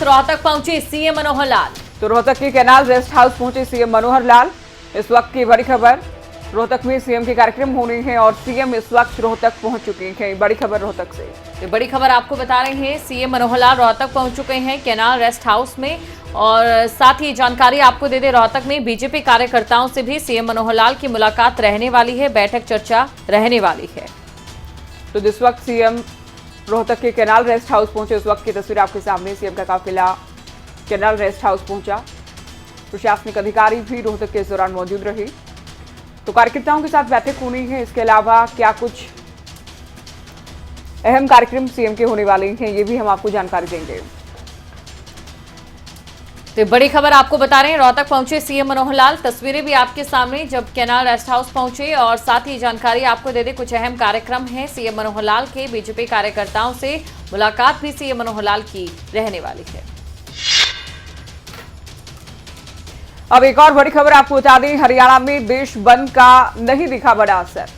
रोहतक पहुंचे सीएम मनोहर लाल। तो रोहतक के कैनाल रेस्ट हाउस पहुंचे सीएम मनोहर लाल। इस वक्त की बड़ी खबर, रोहतक में सीएम के कार्यक्रम होने हैं और सीएम इस वक्त रोहतक पहुंच चुके हैं। बड़ी खबर रोहतक से। ये बड़ी खबर आपको बता रहे हैं, सीएम मनोहर लाल रोहतक पहुंच चुके हैं कैनाल रेस्ट हाउस में। और साथ ही जानकारी आपको दे दें, रोहतक में बीजेपी कार्यकर्ताओं से भी सीएम मनोहर लाल की मुलाकात रहने वाली है, बैठक चर्चा रहने वाली है। तो जिस वक्त सीएम रोहतक के कैनाल रेस्ट हाउस पहुंचे, उस वक्त की तस्वीर आपके सामने। सीएम का काफिला कैनाल रेस्ट हाउस पहुंचा। प्रशासनिक अधिकारी भी रोहतक के इस दौरान मौजूद रहे। तो कार्यकर्ताओं के साथ बैठक होनी है। इसके अलावा क्या कुछ अहम कार्यक्रम सीएम के होने वाले हैं, ये भी हम आपको जानकारी देंगे। तो बड़ी खबर आपको बता रहे हैं, रोहतक पहुंचे सीएम मनोहर लाल। तस्वीरें भी आपके सामने जब कैनाल रेस्ट हाउस पहुंचे। और साथ ही जानकारी आपको दे दें, कुछ अहम कार्यक्रम हैं सीएम मनोहर लाल के। बीजेपी कार्यकर्ताओं से मुलाकात भी सीएम मनोहर लाल की रहने वाली है। अब एक और बड़ी खबर आपको बता दें, हरियाणा में देश बंद का नहीं दिखा बड़ा असर।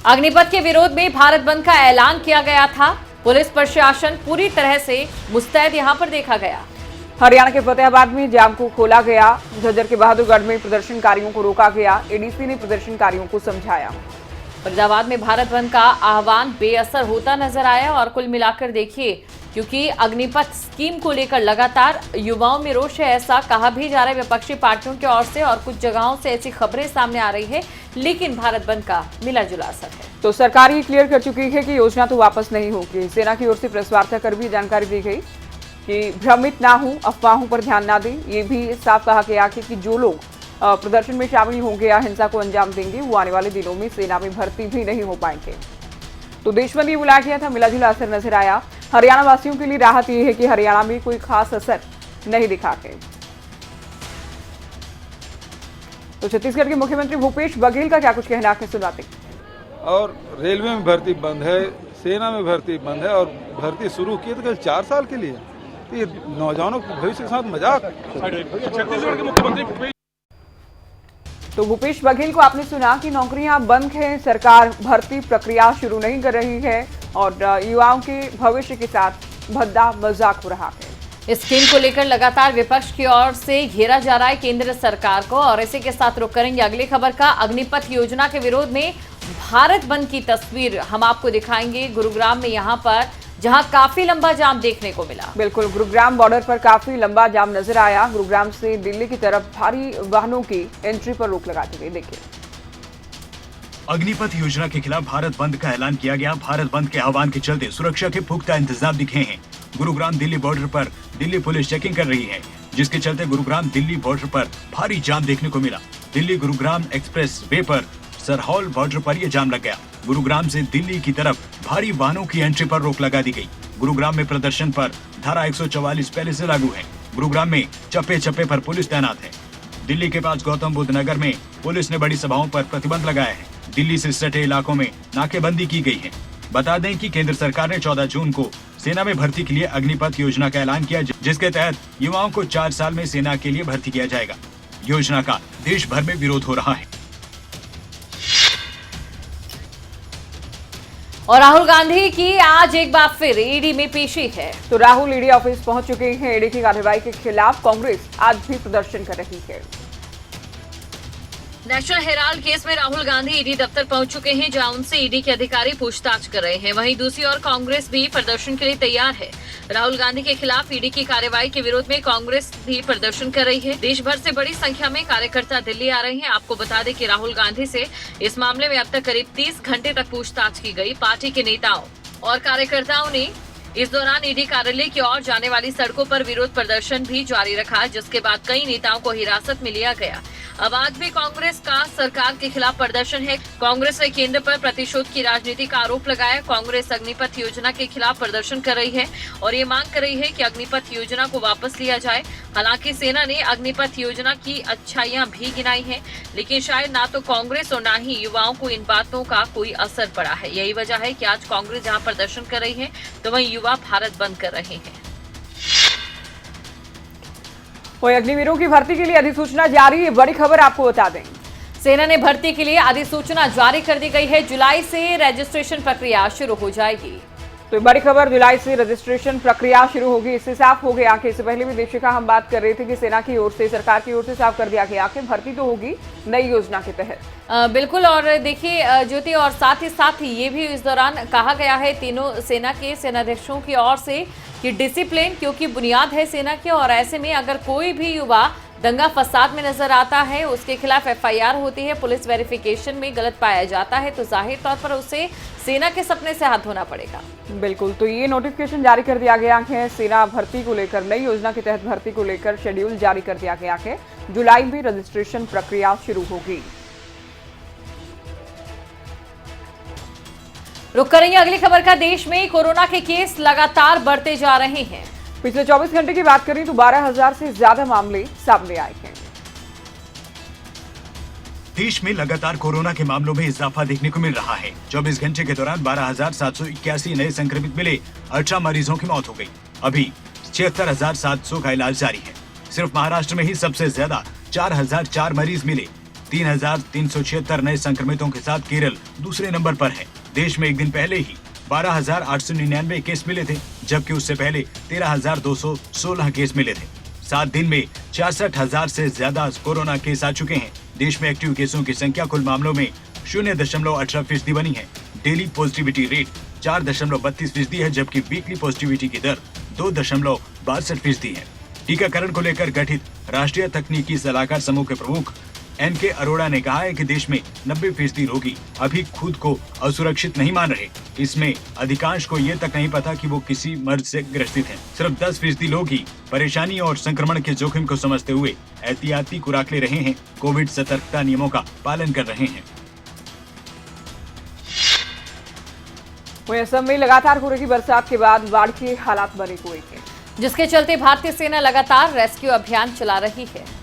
अग्निपथ के विरोध में भारत बंद का ऐलान किया गया था। पुलिस प्रशासन पूरी तरह से मुस्तैद यहां पर देखा गया। हरियाणा के फतेहाबाद में जाम को खोला गया। झज्जर के बहादुरगढ़ में प्रदर्शनकारियों को रोका गया। एडीसी ने प्रदर्शनकारियों को समझाया। फरीदाबाद में भारत बंद का आह्वान बेअसर होता नजर आया। और कुल मिलाकर देखिए, क्योंकि अग्निपथ स्कीम को लेकर लगातार युवाओं में रोष है, ऐसा कहा भी जा रहा है विपक्षी पार्टियों की ओर से। और कुछ जगहों से ऐसी खबरें सामने आ रही है, लेकिन भारत बंद का मिला जुला असर है। तो सरकार ये क्लियर कर चुकी है कि योजना तो वापस नहीं होगी। सेना की ओर से प्रेस वार्ता कर भी जानकारी दी गई कि भ्रमित ना हो, अफवाहों पर ध्यान ना दें। ये भी साफ कहा गया कि जो लोग प्रदर्शन में शामिल होंगे या हिंसा को अंजाम देंगे, वो आने वाले दिनों में सेना में भर्ती भी नहीं हो पाएंगे। तो देशबंदी बुलाया गया था, मिला जुला असर नजर आया। हरियाणा वासियों के लिए राहत ये है कि हरियाणा में कोई खास असर नहीं दिखा के। तो छत्तीसगढ़ के मुख्यमंत्री भूपेश बघेल का क्या कुछ कहना है, सुनाते। और रेलवे में भर्ती बंद है, सेना में भर्ती बंद है, और भर्ती शुरू की तो कल 4 साल के लिए। तो ये नौजवानों के भविष्य के साथ मजाक। छत्तीसगढ़ के मुख्यमंत्री तो भूपेश बघेल को आपने सुना कि नौकरियां बंद हैं, सरकार भर्ती प्रक्रिया शुरू नहीं कर रही है और युवाओं के भविष्य के साथ भद्दा मजाक हो रहा है। इस स्कीम को लेकर लगातार विपक्ष की ओर से घेरा जा रहा है केंद्र सरकार को। और इसी के साथ रुक करेंगे अगली खबर का। अग्निपथ योजना के विरोध में भारत बंद की तस्वीर हम आपको दिखाएंगे। गुरुग्राम में यहाँ पर जहां काफी लंबा जाम देखने को मिला। बिल्कुल, गुरुग्राम बॉर्डर पर काफी लंबा जाम नजर आया। गुरुग्राम से दिल्ली की तरफ भारी वाहनों की एंट्री पर रोक लगा दी गई। देखिए, अग्निपथ योजना के खिलाफ भारत बंद का ऐलान किया गया। भारत बंद के आह्वान के चलते सुरक्षा के पुख्ता इंतजाम दिखे हैं। गुरुग्राम दिल्ली बॉर्डर पर दिल्ली पुलिस चेकिंग कर रही है, जिसके चलते गुरुग्राम दिल्ली बॉर्डर पर भारी जाम देखने को मिला। दिल्ली गुरुग्राम एक्सप्रेस वे पर सरहौल बॉर्डर पर यह जाम लग गया। गुरुग्राम से दिल्ली की तरफ भारी वाहनों की एंट्री पर रोक लगा दी गई। गुरुग्राम में प्रदर्शन पर धारा 144 पहले से लागू है। गुरुग्राम में चप्पे चप्पे पर पुलिस तैनात है। दिल्ली के पास गौतम बुद्ध नगर में पुलिस ने बड़ी सभाओं पर प्रतिबंध लगाया है। दिल्ली से सटे इलाकों में नाकेबंदी की गई है। बता दें कि केंद्र सरकार ने 14 जून को सेना में भर्ती के लिए अग्निपथ योजना का ऐलान किया, जिसके तहत युवाओं को 4 साल में सेना के लिए भर्ती किया जाएगा। योजना का देश भर में विरोध हो रहा है। और राहुल गांधी की आज एक बार फिर ईडी में पेशी है। तो राहुल ईडी ऑफिस पहुंच चुके हैं। ईडी की कार्रवाई के खिलाफ कांग्रेस आज भी प्रदर्शन कर रही है। नेशनल हेराल्ड केस में राहुल गांधी ईडी दफ्तर पहुंच चुके हैं, जहां उनसे ईडी के अधिकारी पूछताछ कर रहे हैं। वहीं दूसरी ओर कांग्रेस भी प्रदर्शन के लिए तैयार है। राहुल गांधी के खिलाफ ईडी की कार्रवाई के विरोध में कांग्रेस भी प्रदर्शन कर रही है। देश भर से बड़ी संख्या में कार्यकर्ता दिल्ली आ रहे हैं। आपको बता दें कि राहुल गांधी से इस मामले में अब तक करीब 30 घंटे तक पूछताछ की गई। पार्टी के नेताओं और कार्यकर्ताओं ने इस दौरान ईडी कार्यालय की ओर जाने वाली सड़कों पर विरोध प्रदर्शन भी जारी रखा, जिसके बाद कई नेताओं को हिरासत में लिया गया। अब आज भी कांग्रेस का सरकार के खिलाफ प्रदर्शन है। कांग्रेस ने केंद्र पर प्रतिशोध की राजनीति का आरोप लगाया। कांग्रेस अग्निपथ योजना के खिलाफ प्रदर्शन कर रही है और ये मांग कर रही है कि अग्निपथ योजना को वापस लिया जाए। हालांकि सेना ने अग्निपथ योजना की अच्छाइयां भी गिनाई हैं, लेकिन शायद ना तो कांग्रेस और ना ही युवाओं को इन बातों का कोई असर पड़ा है। यही वजह है कि आज कांग्रेस जहां प्रदर्शन कर रही है, तो वहीं युवा भारत बंद कर रहे हैं। अग्निवीरों की भर्ती के लिए अधिसूचना जारी है। बड़ी खबर आपको बता दें, सेना ने भर्ती के लिए अधिसूचना जारी कर दी गई है। जुलाई से रजिस्ट्रेशन प्रक्रिया शुरू हो जाएगी। तो बड़ी खबर, जुलाई से रजिस्ट्रेशन प्रक्रिया शुरू होगी। इससे साफ हो गया कि इससे पहले भी देशिका हम बात कर रहे थे कि सेना की ओर से, सरकार की ओर से साफ कर दिया गया कि भर्ती तो होगी नई योजना के तहत। बिल्कुल। और देखिए ज्योति, और साथ ही ये भी इस दौरान कहा गया है तीनों सेना के सेनाध्यक्षों की ओर से कि डिसिप्लिन क्योंकि बुनियाद है सेना की, और ऐसे में अगर कोई भी युवा दंगा फसाद में नजर आता है, उसके खिलाफ एफआईआर होती है, पुलिस वेरिफिकेशन में गलत पाया जाता है, तो जाहिर तौर पर उसे सेना के सपने से हाथ धोना पड़ेगा। बिल्कुल, तो ये नोटिफिकेशन जारी कर दिया गया है सेना भर्ती को लेकर, नई योजना के तहत भर्ती को लेकर शेड्यूल जारी कर दिया गया है। जुलाई में रजिस्ट्रेशन प्रक्रिया शुरू होगी। रुक करेंगे अगली खबर का। देश में कोरोना के केस लगातार बढ़ते जा रहे हैं। पिछले 24 घंटे की बात करें तो 12,000 से ज्यादा मामले सामने आए हैं। देश में लगातार कोरोना के मामलों में इजाफा देखने को मिल रहा है। 24 घंटे के दौरान 12,781 नए संक्रमित मिले, 18 मरीजों की मौत हो गई। अभी 76,700 का इलाज जारी है। सिर्फ महाराष्ट्र में ही सबसे ज्यादा 4,004 मरीज मिले। 3,376 नए संक्रमितों के साथ केरल दूसरे नंबर पर है। देश में एक दिन पहले ही 12,899 केस मिले थे, जबकि उससे पहले 13,216 केस मिले थे। 7 दिन में 66,000 से ज्यादा कोरोना केस आ चुके हैं। देश में एक्टिव केसों की संख्या कुल मामलों में 0.18% बनी है। डेली पॉजिटिविटी रेट 4.32% है, जबकि वीकली पॉजिटिविटी की दर 2.62% है। टीकाकरण को लेकर गठित राष्ट्रीय तकनीकी सलाहकार समूह के प्रमुख NK अरोड़ा ने कहा है कि देश में 90% रोगी अभी खुद को असुरक्षित नहीं मान रहे। इसमें अधिकांश को ये तक नहीं पता कि वो किसी मर्ज से ग्रसित हैं। सिर्फ 10% लोग ही परेशानी और संक्रमण के जोखिम को समझते हुए एहतियाती खुराक ले रहे हैं, कोविड सतर्कता नियमों का पालन कर रहे हैं। वहीं असम में लगातार हो रही बरसात के बाद बाढ़ के हालात बने हुए हैं, जिसके चलते भारतीय सेना लगातार रेस्क्यू अभियान चला रही है।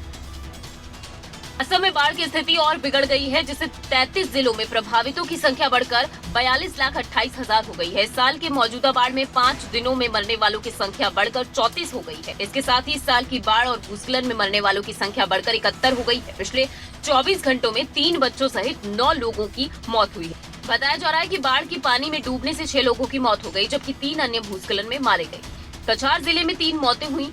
असम में बाढ़ की स्थिति और बिगड़ गई है, जिससे 33 जिलों में प्रभावितों की संख्या बढ़कर 42,28,000 हो गई है। इस साल के मौजूदा बाढ़ में 5 दिनों में मरने वालों की संख्या बढ़कर 34 हो गई है। इसके साथ ही इस साल की बाढ़ और भूस्खलन में मरने वालों की संख्या बढ़कर 71 हो गई है। पिछले 24 घंटों में 3 बच्चों सहित 9 लोगों की मौत हुई है। बताया जा रहा है कि बाढ़ की पानी में डूबने से 6 लोगों की मौत हो गई, जबकि 3 अन्य भूस्खलन में मारे गए। कछार जिले में 3 मौतें हुई,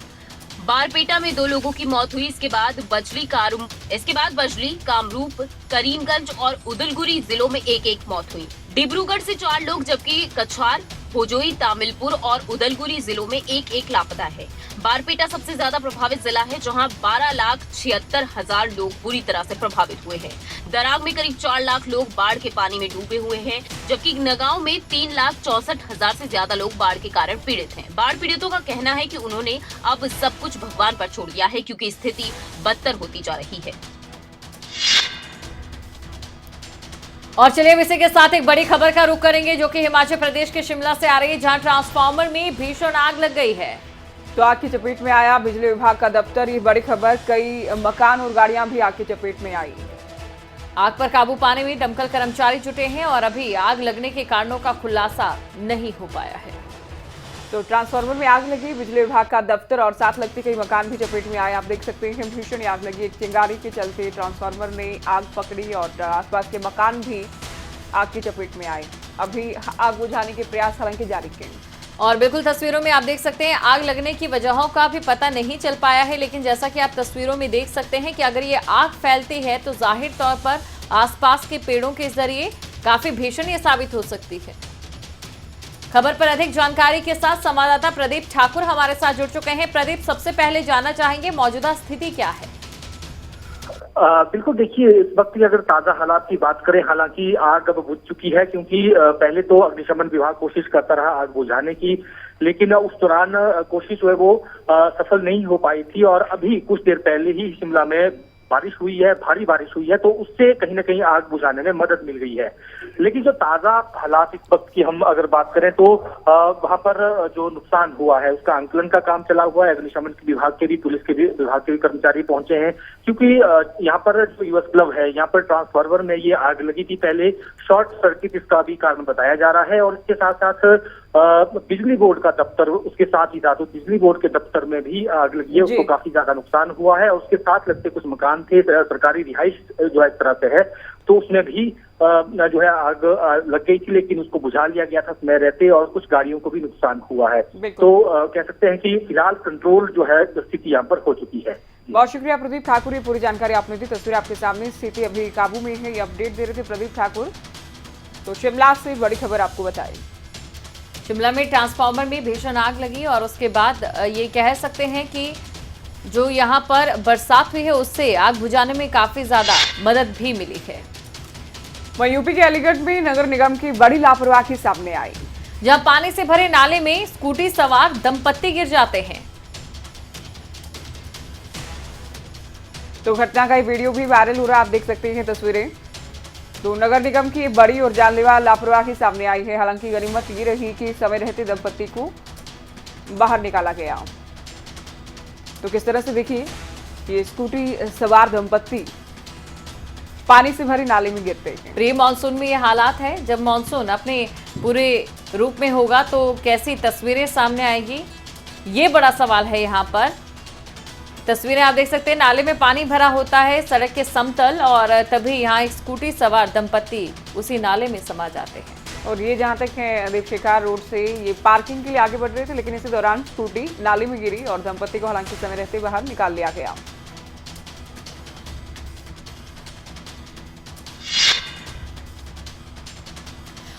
बारपेटा में 2 लोगों की मौत हुई। इसके बाद बजली, कामरूप, करीमगंज और उदलगुरी जिलों में 1-1 मौत हुई। डिब्रूगढ़ से 4 लोग, जबकि कछार, भोजोई, तामिलपुर और उदलगुरी जिलों में 1-1 लापता है। बारपेटा सबसे ज्यादा प्रभावित जिला है, जहां 12,76,000 लोग बुरी तरह से प्रभावित हुए हैं। दरांग में करीब 4 लाख लोग बाढ़ के पानी में डूबे हुए हैं, जबकि नगांव में 3,64,000 से ज्यादा लोग बाढ़ के कारण पीड़ित हैं। बाढ़ पीड़ितों का कहना है कि उन्होंने अब सब कुछ भगवान पर छोड़ दिया है, क्योंकि स्थिति बदतर होती जा रही है। और चलिए अब इसी के साथ एक बड़ी खबर का रुख करेंगे, जो कि हिमाचल प्रदेश के शिमला से आ रही है, जहां ट्रांसफार्मर में भीषण आग लग गई है। तो आग की चपेट में आया बिजली विभाग का दफ्तर। ये बड़ी खबर, कई मकान और गाड़ियां भी आग की चपेट में आई। आग पर काबू पाने में दमकल कर्मचारी जुटे हैं और अभी आग लगने के कारणों का खुलासा नहीं हो पाया है। तो ट्रांसफार्मर में आग लगी, बिजली विभाग का दफ्तर और साथ लगते कई मकान भी चपेट में आए। आप देख सकते हैं भीषण आग लगी। एक चिंगारी के चलते ट्रांसफार्मर ने आग पकड़ी और आसपास के मकान भी आग की चपेट में आए। अभी आग बुझाने के प्रयास हालांकि जारी किए। और बिल्कुल तस्वीरों में आप देख सकते हैं आग लगने की वजहों का भी पता नहीं चल पाया है, लेकिन जैसा कि आप तस्वीरों में देख सकते हैं कि अगर ये आग फैलती है तो जाहिर तौर पर आसपास के पेड़ों के जरिए काफी भीषण ये साबित हो सकती है। खबर पर अधिक जानकारी के साथ संवाददाता प्रदीप ठाकुर हमारे साथ जुड़ चुके हैं। प्रदीप, सबसे पहले जानना चाहेंगे मौजूदा स्थिति क्या है? बिल्कुल, देखिए इस वक्त की अगर ताजा हालात की बात करें, हालांकि आग अब बुझ चुकी है, क्योंकि पहले तो अग्निशमन विभाग कोशिश करता रहा आग बुझाने की, लेकिन उस दौरान कोशिश जो है वो सफल नहीं हो पाई थी। और अभी कुछ देर पहले ही शिमला में बारिश हुई है, भारी बारिश हुई है, तो उससे कहीं ना कहीं आग बुझाने में मदद मिल गई है। लेकिन जो ताजा हालात इस वक्त की हम अगर बात करें तो वहां पर जो नुकसान हुआ है उसका आंकलन का काम चला हुआ है। अग्निशमन विभाग के भी, पुलिस के भी विभाग के भी कर्मचारी पहुंचे हैं, क्योंकि यहाँ पर जो यूएस क्लब है, यहाँ पर ट्रांसफार्मर में ये आग लगी थी पहले। शॉर्ट सर्किट इसका भी कारण बताया जा रहा है। और इसके साथ साथ बिजली बोर्ड का दफ्तर, उसके साथ ही साथ बिजली बोर्ड के दफ्तर में भी आग लगी है, उसको काफी ज्यादा नुकसान हुआ है। और उसके साथ लगते कुछ मकान थे, सरकारी रिहाइश जो एक तरह से है, तो उसमें भी जो है आग लग गई थी, लेकिन उसको बुझा लिया गया था समय रहते और कुछ गाड़ियों को भी नुकसान हुआ है। तो कह सकते हैं कि फिलहाल कंट्रोल जो है स्थिति यहाँ पर हो चुकी है। बहुत शुक्रिया प्रदीप ठाकुर, ये पूरी जानकारी आपने दी। तस्वीर आपके सामने, स्थिति अभी काबू में है, ये अपडेट दे रहे थे प्रदीप ठाकुर। तो शिमला से बड़ी खबर आपको बताई। शिमला में ट्रांसफार्मर में भीषण आग लगी और उसके बाद ये कह सकते हैं कि जो यहाँ पर बरसात हुई है उससे आग बुझाने में काफी ज्यादा मदद भी मिली है। वहीं यूपी के अलीगढ़ में नगर निगम की बड़ी लापरवाही सामने आई, जहां पानी से भरे नाले में स्कूटी सवार दंपत्ति गिर जाते हैं। तो घटना का ये वीडियो भी वायरल हो रहा है, आप देख सकते हैं तस्वीरें। तो नगर निगम की बड़ी और जानलेवा लापरवाही सामने आई है। हालांकि गनीमत ये रही कि समय रहते दंपत्ति को बाहर निकाला गया। तो किस तरह से देखिए, ये स्कूटी सवार दंपत्ति पानी से भरे नाले में गिरते हैं। प्री मानसून में ये हालात है, जब मानसून अपने पूरे रूप में होगा तो कैसी तस्वीरें सामने आएगी, ये बड़ा सवाल है। यहाँ पर तस्वीरें आप देख सकते हैं, नाले में पानी भरा होता है, सड़क के समतल, और तभी यहाँ एक स्कूटी सवार दंपत्ति उसी नाले में समा जाते हैं। और ये जहां तक है दीपशिखा रोड से ये पार्किंग के लिए आगे बढ़ रहे थे, लेकिन इसी दौरान स्कूटी नाले में गिरी और दंपत्ति को हालांकि समय रहते बाहर निकाल लिया गया।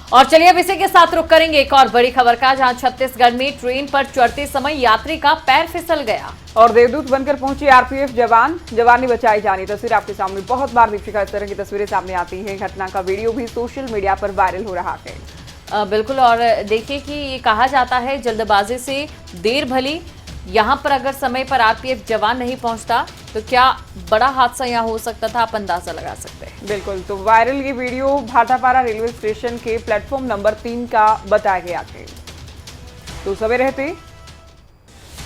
और चलिए अब इसी के साथ रुक करेंगे एक और बड़ी खबर का, जहां छत्तीसगढ़ में ट्रेन पर चढ़ते समय यात्री का पैर फिसल गया और देवदूत बनकर पहुंचे आरपीएफ जवान ने बचाई जानी। तस्वीर आपके सामने बहुत बार दीपिका इस तरह की तस्वीरें सामने आती हैं। घटना का वीडियो भी सोशल मीडिया पर वायरल हो रहा है। बिल्कुल, और देखिए कि ये कहा जाता है जल्दबाजी से देर भली, यहाँ पर अगर समय पर आरपीएफ जवान नहीं पहुंचता तो क्या बड़ा हादसा यहाँ हो सकता था, आप अंदाजा लगा सकते हैं। बिल्कुल, तो वायरल ये वीडियो भाटापारा रेलवे स्टेशन के प्लेटफॉर्म नंबर 3 का बताया गया है। तो समय रहते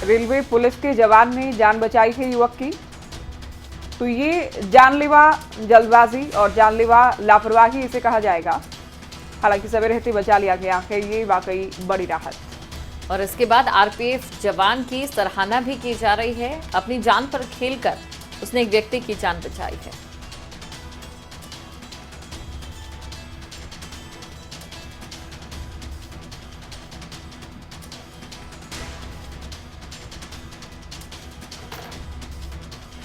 रेलवे पुलिस के जवान ने जान बचाई है युवक की। तो ये जानलेवा जल्दबाजी और जानलेवा लापरवाही इसे कहा जाएगा। हालांकि समय रहते बचा लिया गया है, ये वाकई बड़ी राहत। और इसके बाद आरपीएफ जवान की सराहना भी की जा रही है। अपनी जान पर खेलकर उसने एक व्यक्ति की जान बचाई है।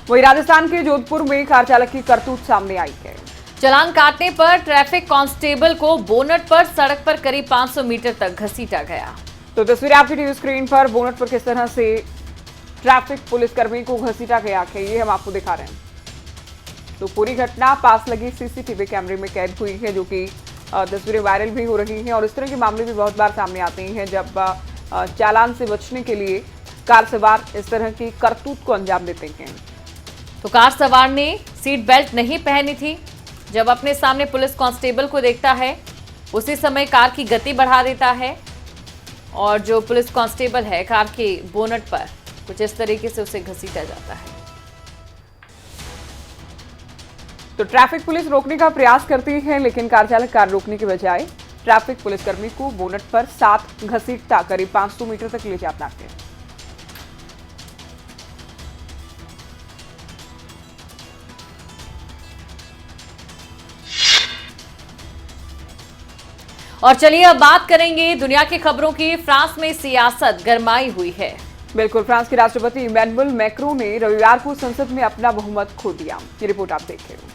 वहीं राजस्थान के जोधपुर में कार चालक की करतूत सामने आई है। चालान काटने पर ट्रैफिक कांस्टेबल को बोनट पर सड़क पर करीब 500 मीटर तक घसीटा गया। तो तस्वीर आपकी टीवी स्क्रीन पर बोनट पर किस तरह से ट्रैफिक पुलिसकर्मी को घसीटा गया है, ये हम आपको दिखा रहे हैं। तो पूरी घटना पास लगी सीसीटीवी कैमरे में कैद हुई है, जो कि तस्वीरें वायरल भी हो रही हैं। और इस तरह के मामले भी बहुत बार सामने आते हैं, जब चालान से बचने के लिए कार सवार इस तरह की करतूत को अंजाम देते हैं। तो कार सवार ने सीट बेल्ट नहीं पहनी थी। जब अपने सामने पुलिस कांस्टेबल को देखता है उसी समय कार की गति बढ़ा देता है और जो पुलिस कांस्टेबल है कार के बोनट पर कुछ इस तरीके से उसे घसीटा जाता है। तो ट्रैफिक पुलिस रोकने का प्रयास करती है, लेकिन कार चालक कार रोकने के बजाय ट्रैफिक पुलिसकर्मी को बोनट पर साथ घसीटता करीब 500 मीटर तक ले जाता है। और चलिए अब बात करेंगे दुनिया की खबरों की। फ्रांस में सियासत गरमाई हुई है। बिल्कुल, फ्रांस के राष्ट्रपति इमैनुअल मैक्रों ने रविवार को संसद में अपना बहुमत खो दिया। ये रिपोर्ट आप देख रहे हो।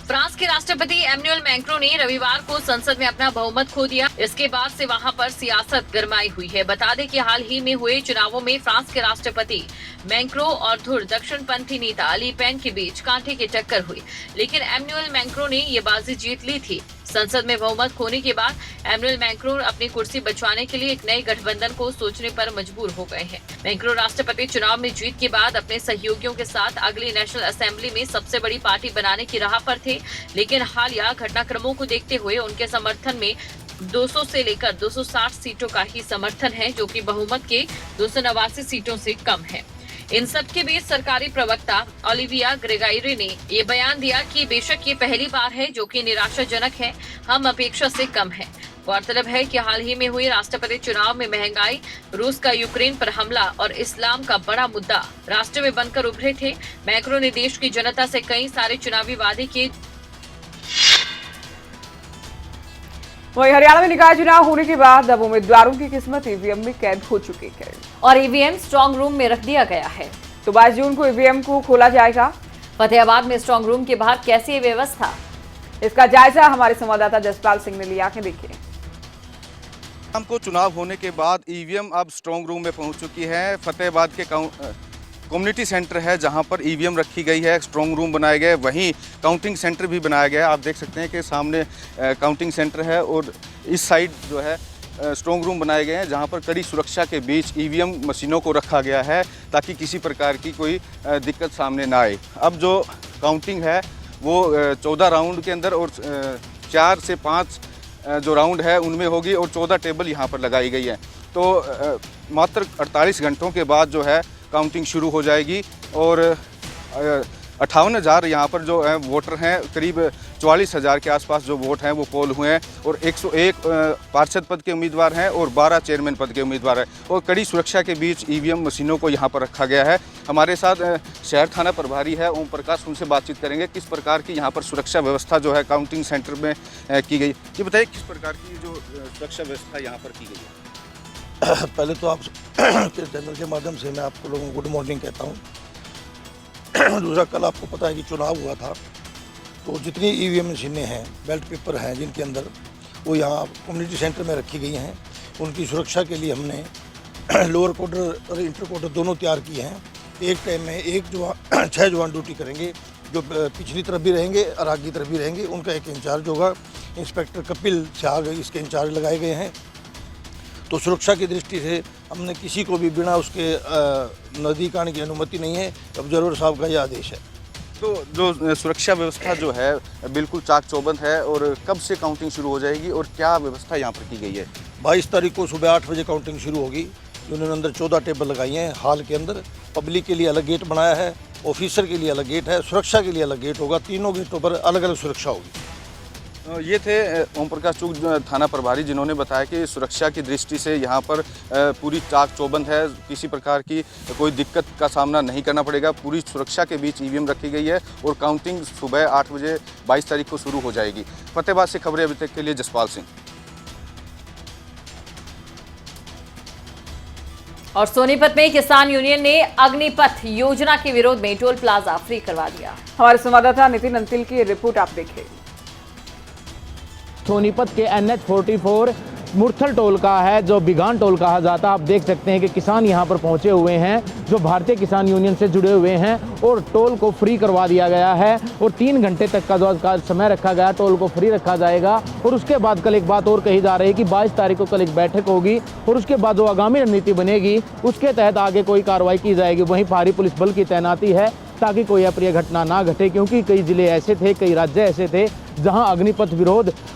फ्रांस के राष्ट्रपति इमैनुअल मैक्रों ने रविवार को संसद में अपना बहुमत खो दिया। इसके बाद से वहां पर सियासत गरमाई हुई है। बता दें कि हाल ही में हुए चुनावों में फ्रांस के राष्ट्रपति मैक्रों और धुर दक्षिणपंथी नेता ली पेन के बीच कांटे की टक्कर हुई, लेकिन इमैनुअल मैक्रों ने ये बाजी जीत ली थी। संसद में बहुमत खोने के बाद इमैनुअल मैक्रों अपनी कुर्सी बचवाने के लिए एक नए गठबंधन को सोचने पर मजबूर हो गए हैं। मैक्रों राष्ट्रपति चुनाव में जीत के बाद अपने सहयोगियों के साथ अगली नेशनल असेंबली में सबसे बड़ी पार्टी बनाने की राह पर थे, लेकिन हालिया घटनाक्रमों को देखते हुए उनके समर्थन में 200 से लेकर 260 सीटों का ही समर्थन है, जो कि बहुमत के 289 सीटों से कम है। इन सब के बीच सरकारी प्रवक्ता ओलिविया ग्रेगायरी ने ये बयान दिया कि बेशक ये पहली बार है जो कि निराशाजनक है, हम अपेक्षा से कम है। गौरतलब है कि हाल ही में हुए राष्ट्रपति चुनाव में महंगाई, रूस का यूक्रेन पर हमला और इस्लाम का बड़ा मुद्दा राष्ट्र में बनकर उभरे थे। मैक्रों ने देश की जनता से कई सारे चुनावी वादे किए, वहीं हरियाणा में निकाय चुनाव होने के बाद अब उम्मीदवारों की किस्मत ईवीएम में कैद हो चुकी है और ईवीएम स्ट्रांग रूम में रख दिया गया है। तो 22 जून को ईवीएम को खोला जाएगा। फतेहाबाद में स्ट्रांग रूम के बाहर कैसी है व्यवस्था, इसका जायजा हमारे संवाददाता जसपाल सिंह ने लिया है। देखिए, शाम को चुनाव होने के बाद ईवीएम अब स्ट्रांग रूम में पहुंच चुकी है। फतेहाबाद के कम्युनिटी सेंटर है जहां पर ईवीएम रखी गई है, स्ट्रांग रूम बनाए गए, वहीं काउंटिंग सेंटर भी बनाया गया है। आप देख सकते हैं कि सामने काउंटिंग सेंटर है और इस साइड जो है स्ट्रांग रूम बनाए गए हैं जहां पर कड़ी सुरक्षा के बीच ईवीएम मशीनों को रखा गया है ताकि किसी प्रकार की कोई दिक्कत सामने ना आए। अब जो काउंटिंग है वो 14 राउंड के अंदर और 4 से 5 जो राउंड है उनमें होगी और 14 टेबल यहाँ पर लगाई गई है। तो मात्र 48 घंटों के बाद जो है काउंटिंग शुरू हो जाएगी और 58,000 यहाँ पर जो है वोटर हैं, करीब 44,000 के आसपास जो वोट हैं वो पोल हुए हैं और 101 पार्षद पद के उम्मीदवार हैं और 12 चेयरमैन पद के उम्मीदवार हैं और कड़ी सुरक्षा के बीच ईवीएम मशीनों को यहाँ पर रखा गया है। हमारे साथ शहर थाना प्रभारी है ओम प्रकाश, उनसे बातचीत करेंगे किस प्रकार की यहाँ पर सुरक्षा व्यवस्था जो है काउंटिंग सेंटर में की गई। ये बताइए किस प्रकार की जो सुरक्षा व्यवस्था यहाँ पर की गई है। पहले तो आप के चैनल के माध्यम से मैं आपको लोगों को गुड मॉर्निंग कहता हूँ। दूसरा, कल आपको पता है कि चुनाव हुआ था, तो जितनी ईवीएम मशीनें हैं, बैलेट पेपर हैं जिनके अंदर, वो यहाँ कम्युनिटी सेंटर में रखी गई हैं। उनकी सुरक्षा के लिए हमने लोअर क्वार्टर और इंटर क्वार्टर दोनों तैयार किए हैं। एक टाइम में 6 जवान ड्यूटी करेंगे, जो पिछली तरफ भी रहेंगे और आगे की तरफ भी रहेंगे। उनका एक इंचार्ज होगा। इंस्पेक्टर कपिल सिहाग इसके इंचार्ज लगाए गए हैं। तो सुरक्षा की दृष्टि से हमने किसी को भी बिना उसके नज़दीक आने की अनुमति नहीं है। ऑब्जर्वर साहब का यह आदेश है। तो जो सुरक्षा व्यवस्था जो है बिल्कुल चाक चौबंद है और कब से काउंटिंग शुरू हो जाएगी और क्या व्यवस्था यहाँ पर की गई है। 22 तारीख को सुबह 8 बजे काउंटिंग शुरू होगी। उन्होंने अंदर 14 टेबल लगाई हैं हॉल के अंदर। पब्लिक के लिए अलग गेट बनाया है, ऑफिसर के लिए अलग गेट है, सुरक्षा के लिए अलग गेट होगा। तीनों गेटों पर अलग अलग सुरक्षा होगी। ये थे ओम प्रकाश चूक थाना प्रभारी, जिन्होंने बताया कि सुरक्षा की दृष्टि से यहाँ पर पूरी चाक चौबंद है, किसी प्रकार की कोई दिक्कत का सामना नहीं करना पड़ेगा। पूरी सुरक्षा के बीच ईवीएम रखी गई है और काउंटिंग सुबह 8 बजे 22 तारीख को शुरू हो जाएगी। फतेहाबाद से खबरें अभी तक के लिए जसपाल सिंह। और सोनीपत में किसान यूनियन ने अग्निपथ योजना के विरोध में टोल प्लाजा फ्री करवा दिया। हमारे संवाददाता नितिन अंतिल की रिपोर्ट आप देखें। सोनीपत के NH 44 मुरथल टोल का है, जो बिगान टोल कहा जाता है। आप देख सकते हैं कि किसान यहां पर पहुंचे हुए हैं जो भारतीय किसान यूनियन से जुड़े हुए हैं और टोल को फ्री करवा दिया गया है और 3 घंटे तक का जो समय रखा गया, टोल को फ्री रखा जाएगा। और उसके बाद कल एक बात और कही जा रही है कि 22 तारीख को कल एक बैठक होगी और उसके बाद जो आगामी रणनीति बनेगी उसके तहत आगे कोई कार्रवाई की जाएगी। वहीं भारी पुलिस बल की तैनाती है ताकि कोई अप्रिय घटना ना घटे, क्योंकि कई जिले ऐसे थे, कई राज्य ऐसे थे जहां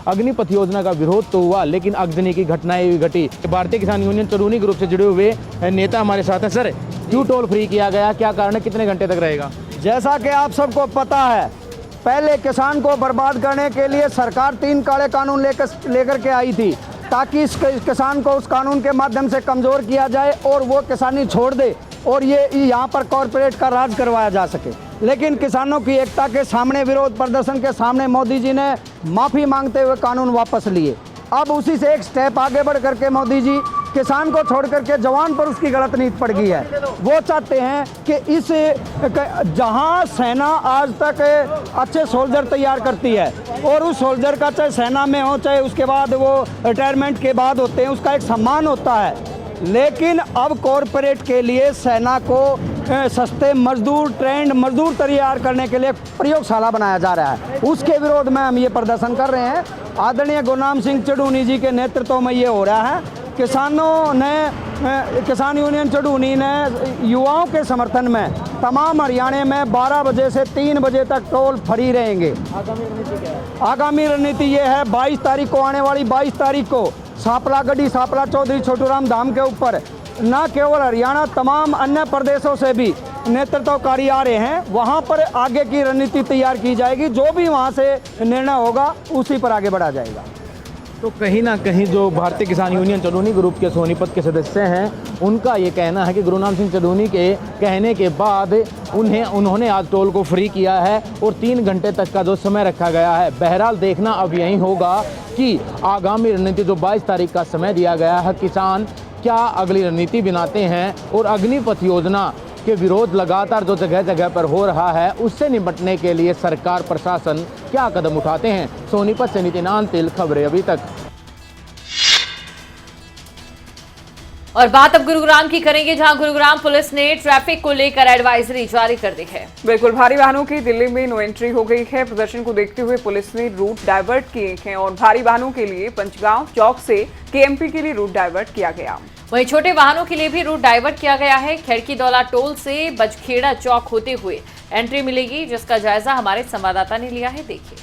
अग्निपथ योजना का विरोध तो हुआ लेकिन अग्नि की घटनाएं भी घटी। भारतीय किसान यूनियन चरूनी ग्रुप से जुड़े हुए नेता हमारे साथ हैं। सर, क्यों टोल फ्री किया गया, क्या कारण है, कितने घंटे तक रहेगा? जैसा कि आप सबको पता है, पहले किसान को बर्बाद करने के लिए सरकार 3 काले कानून लेकर के आई थी ताकि इस किसान को उस कानून के माध्यम से कमज़ोर किया जाए और वो किसानी छोड़ दे और ये यहाँ पर कॉरपोरेट का राज करवाया जा सके। लेकिन किसानों की एकता के सामने, विरोध प्रदर्शन के सामने मोदी जी ने माफ़ी मांगते हुए कानून वापस लिए। अब उसी से एक स्टेप आगे बढ़ करके मोदी जी किसान को छोड़ करके जवान पर उसकी गलत नीति पड़ गई है। वो चाहते हैं कि इस जहां सेना आज तक अच्छे सोल्जर तैयार करती है और उस सोल्जर का चाहे सेना में हो चाहे उसके बाद वो रिटायरमेंट के बाद होते हैं, उसका एक सम्मान होता है। लेकिन अब कॉरपोरेट के लिए सेना को सस्ते मजदूर, ट्रेंड मजदूर तैयार करने के लिए प्रयोगशाला बनाया जा रहा है। उसके विरोध में हम ये प्रदर्शन कर रहे हैं। आदरणीय गुरनाम सिंह चढ़ूनी जी के नेतृत्व में ये हो रहा है। किसान यूनियन चढ़ूनी ने युवाओं के समर्थन में तमाम हरियाणा में 12 बजे से 3 बजे तक टोल फ्री रहेंगे। आगामी रणनीति ये है 22 तारीख को, आने वाली 22 तारीख को सापला गढ़ी, सापला चौधरी छोटूराम धाम के ऊपर न केवल हरियाणा, तमाम अन्य प्रदेशों से भी नेतृत्वकारी आ रहे हैं। वहां पर आगे की रणनीति तैयार की जाएगी। जो भी वहां से निर्णय होगा उसी पर आगे बढ़ा जाएगा। तो कहीं ना कहीं जो भारतीय किसान यूनियन चंदौनी ग्रुप के सोनीपत के सदस्य हैं, उनका ये कहना है कि गुरुनाम सिंह चंदौनी के कहने के बाद उन्होंने आज टोल को फ्री किया है और 3 घंटे तक का जो समय रखा गया है। बहरहाल देखना अब यही होगा कि आगामी रणनीति जो 22 तारीख का समय दिया गया है, किसान क्या अगली रणनीति बनाते हैं और अग्निपथ योजना के विरोध लगातार जो जगह जगह पर हो रहा है, उससे निपटने के लिए सरकार प्रशासन क्या कदम उठाते हैं। सोनीपत से नितिन अंतिल, खबरें अभी तक। और बात अब गुरुग्राम की करेंगे, जहां गुरुग्राम पुलिस ने ट्रैफिक को लेकर एडवाइजरी जारी कर दी है। बिल्कुल, भारी वाहनों की दिल्ली में नो एंट्री हो गई है। प्रदर्शन को देखते हुए पुलिस ने रूट डाइवर्ट किए हैं और भारी वाहनों के लिए पंचगांव चौक से केएमपी के लिए रूट डाइवर्ट किया गया। वहीं छोटे वाहनों के लिए भी रूट डाइवर्ट किया गया है। खिड़की दौला टोल से बजखेड़ा चौक होते हुए एंट्री मिलेगी, जिसका जायजा हमारे संवाददाता ने लिया है। देखिए,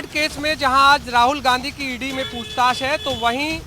केस में जहां आज राहुल गांधी की ईडी में पूछताछ है, तो वहीं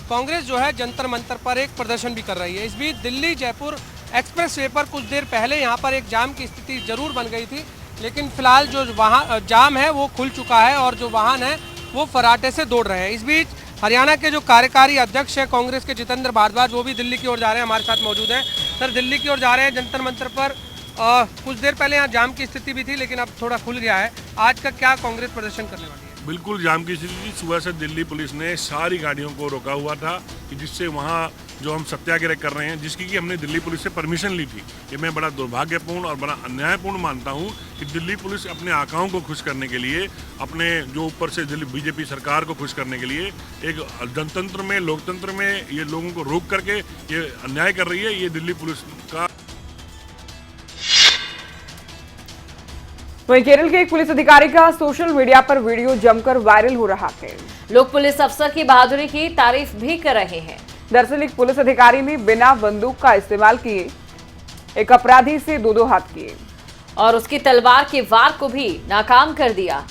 कांग्रेस जो है जंतर मंतर पर एक प्रदर्शन भी कर रही है। इस बीच दिल्ली जयपुर एक्सप्रेस वे पर कुछ देर पहले यहां पर एक जाम की स्थिति जरूर बन गई थी, लेकिन फिलहाल जो वहां जाम है वो खुल चुका है और जो वाहन है वो फराटे से दौड़ रहे हैं। इस बीच हरियाणा के जो कार्यकारी अध्यक्ष है कांग्रेस के जितेंद्र भारद्वाज, वो भी दिल्ली की ओर जा रहे हैं, हमारे साथ मौजूद हैं। सर, दिल्ली की ओर जा रहे हैं जंतर मंतर पर। कुछ देर पहले यहाँ जाम की स्थिति भी थी, लेकिन अब थोड़ा खुल गया है। आज का क्या कांग्रेस प्रदर्शन करने वाली है? बिल्कुल जाम की स्थिति थी। सुबह से दिल्ली पुलिस ने सारी गाड़ियों को रोका हुआ था कि जिससे वहाँ जो हम सत्याग्रह कर रहे हैं, जिसकी कि हमने दिल्ली पुलिस से परमिशन ली थी। ये मैं बड़ा दुर्भाग्यपूर्ण और बड़ा अन्यायपूर्ण मानता हूँ कि दिल्ली पुलिस अपने आकाओं को खुश करने के लिए, अपने जो ऊपर से दिल्ली बीजेपी सरकार को खुश करने के लिए एक जनतंत्र में, लोकतंत्र में ये लोगों को रोक करके ये अन्याय कर रही है। ये दिल्ली पुलिस का। वहीं केरल के एक पुलिस अधिकारी का सोशल मीडिया पर वीडियो जमकर वायरल हो रहा है। लोग पुलिस अफसर की बहादुरी की तारीफ भी कर रहे हैं। दरअसल एक पुलिस अधिकारी ने बिना बंदूक का इस्तेमाल किए एक अपराधी से 2-2 हाथ किए और उसकी तलवार के वार को भी नाकाम कर दिया।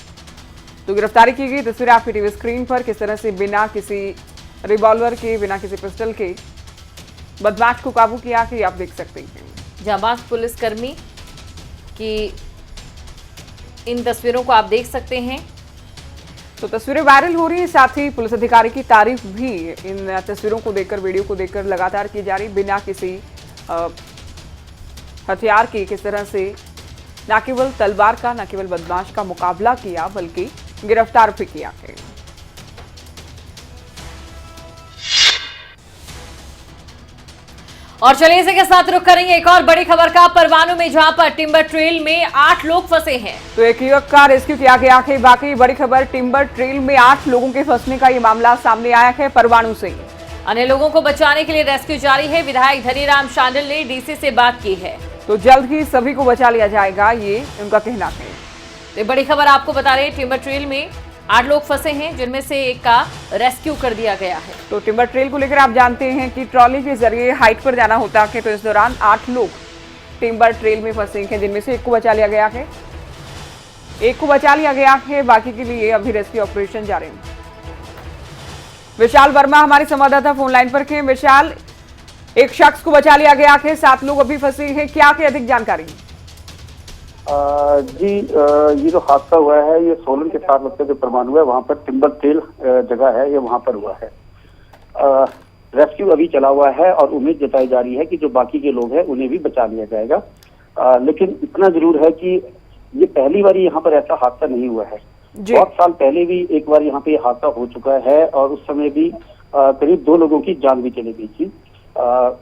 तो गिरफ्तारी की गई तस्वीर आपकी टीवी स्क्रीन पर किस तरह से बिना किसी रिवॉल्वर के, बिना किसी पिस्टल के बदमाश को काबू किया कि आप देख सकते हैं। जांबाज पुलिसकर्मी की इन तस्वीरों को आप देख सकते हैं। तो तस्वीरें वायरल हो रही है, साथ ही पुलिस अधिकारी की तारीफ भी इन तस्वीरों को देखकर, वीडियो को देखकर लगातार की जा रही। बिना किसी हथियार के किस तरह से न केवल तलवार का, न केवल बदमाश का मुकाबला किया, बल्कि गिरफ्तार भी किया है। और चलिए इसी के साथ रुक करेंगे एक और बड़ी खबर का, परवाणु में, जहां पर टिम्बर ट्रेल में 8 लोग फंसे हैं। तो एक युवक का रेस्क्यू किया गया है। बाकी बड़ी खबर, टिम्बर ट्रेल में 8 लोगों के फंसने का ये मामला सामने आया है परवाणु से। अन्य लोगों को बचाने के लिए रेस्क्यू जारी है। विधायक धनीराम शांडिल ने डीसी से बात की है, तो जल्द ही सभी को बचा लिया जाएगा, ये उनका कहना है। तो बड़ी खबर आपको बता रहे हैं, टिम्बर ट्रेल में 8 लोग फंसे हैं, जिनमें से एक का रेस्क्यू कर दिया गया है। तो टिम्बर ट्रेल को लेकर आप जानते हैं कि ट्रॉली के जरिए हाइट पर जाना होता है। तो इस दौरान 8 लोग टिम्बर ट्रेल में फंसे हैं, जिनमें से एक को बचा लिया गया है। बाकी के लिए अभी रेस्क्यू ऑपरेशन जारी है। विशाल वर्मा हमारे संवाददाता फोन लाइन पर हैं। विशाल, एक शख्स को बचा लिया गया है, 7 लोग अभी फंसे हैं, क्या की अधिक जानकारी? जी, ये जो हादसा हुआ है ये सोलन के साथ लगता है जो परवाणु है, वहाँ पर टिम्बर ट्रेल जगह है, ये वहाँ पर हुआ है। रेस्क्यू अभी चला हुआ है और उम्मीद जताई जा रही है कि जो बाकी के लोग हैं उन्हें भी बचा लिया जाएगा। लेकिन इतना जरूर है कि ये पहली बार यहाँ पर ऐसा हादसा नहीं हुआ है। बहुत साल पहले भी एक बार यहाँ पे हादसा हो चुका है और उस समय भी करीब 2 लोगों की जान भी चली गई थी।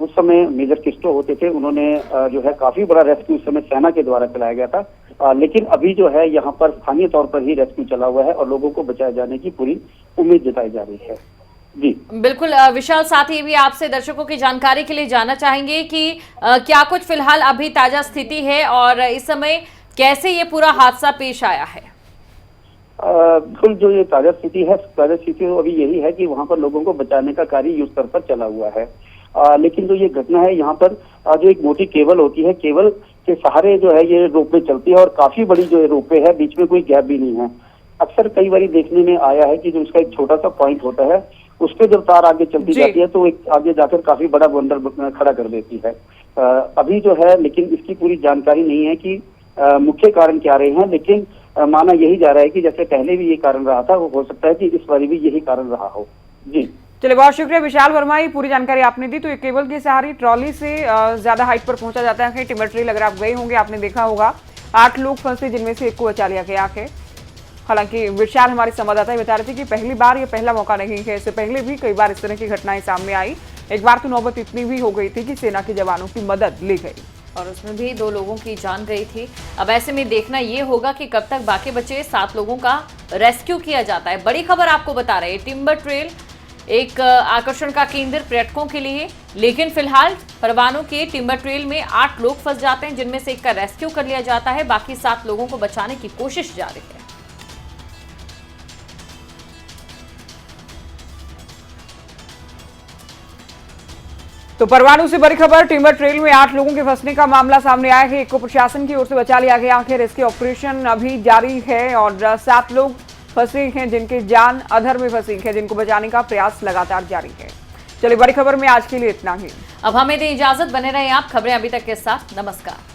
उस समय मेजर किस्टो होते थे, उन्होंने जो है काफी बड़ा रेस्क्यू उस समय सेना के द्वारा चलाया गया था। लेकिन अभी जो है यहाँ पर स्थानीय तौर पर ही रेस्क्यू चला हुआ है और लोगों को बचाए जाने की पूरी उम्मीद जताई जा रही है। जी बिल्कुल विशाल, साथ ही भी आपसे दर्शकों की जानकारी के लिए जानना चाहेंगे कि क्या कुछ फिलहाल अभी ताजा स्थिति है और इस समय कैसे ये पूरा हादसा पेश आया है? बिल्कुल, जो ये ताजा स्थिति तो अभी यही है कि वहाँ पर लोगों को बचाने का कार्य युद्ध स्तर पर चला हुआ है। लेकिन जो ये घटना है यहाँ पर जो एक मोटी केबल होती है, केबल के सहारे जो है ये रोपवे चलती है और काफी बड़ी जो रोपवे है, बीच में कोई गैप भी नहीं है। अक्सर कई बार देखने में आया है कि जो उसका एक छोटा सा पॉइंट होता है, उस पर जब तार आगे चलती जाती है तो एक आगे जाकर काफी बड़ा बंदर खड़ा कर देती है। अभी जो है, लेकिन इसकी पूरी जानकारी नहीं है कि मुख्य कारण क्या रहे हैं। लेकिन माना यही जा रहा है कि जैसे पहले भी ये कारण रहा था, वो हो सकता है कि इस बार भी यही कारण रहा हो। जी चलिए, बहुत शुक्रिया विशाल वर्मा, ये पूरी जानकारी आपने दी। तो ये केबल की सहारी ट्रॉली से ज्यादा हाइट पर पहुंचा जाता है। टिम्बर ट्रेल अगर आप गए होंगे आपने देखा होगा 8 लोग फंसे, जिनमें से एक को बचा लिया गया है। हालांकि विशाल हमारे संवाददाता बता रहे थे कि पहली बार ये पहला मौका नहीं है, इससे पहले भी कई बार इस तरह की घटनाएं सामने आई। एक बार तो नौबत इतनी भी हो गई थी कि सेना के जवानों की मदद ली गई और उसमें भी 2 लोगों की जान गई थी। अब ऐसे में देखना ये होगा कि कब तक बाकी बचे 7 लोगों का रेस्क्यू किया जाता है। बड़ी खबर आपको बता रहे हैं, टिम्बर ट्रेल एक आकर्षण का केंद्र पर्यटकों के लिए, लेकिन फिलहाल परवाणु के टिम्बर ट्रेल में 8 लोग फंस जाते हैं, जिनमें से एक का रेस्क्यू कर लिया जाता है। बाकी 7 लोगों को बचाने की कोशिश जारी है। तो परवाणु से बड़ी खबर, टिम्बर ट्रेल में 8 लोगों के फंसने का मामला सामने आया है। एक को प्रशासन की ओर से बचा लिया गया है। रेस्क्यू ऑपरेशन अभी जारी है और 7 लोग फंसे हैं, जिनकी जान अधर में फंसी है, जिनको बचाने का प्रयास लगातार जारी है। चलिए, बड़ी खबर में आज के लिए इतना ही। अब हमें दें इजाजत, बने रहे आप खबरें अभी तक के साथ। नमस्कार।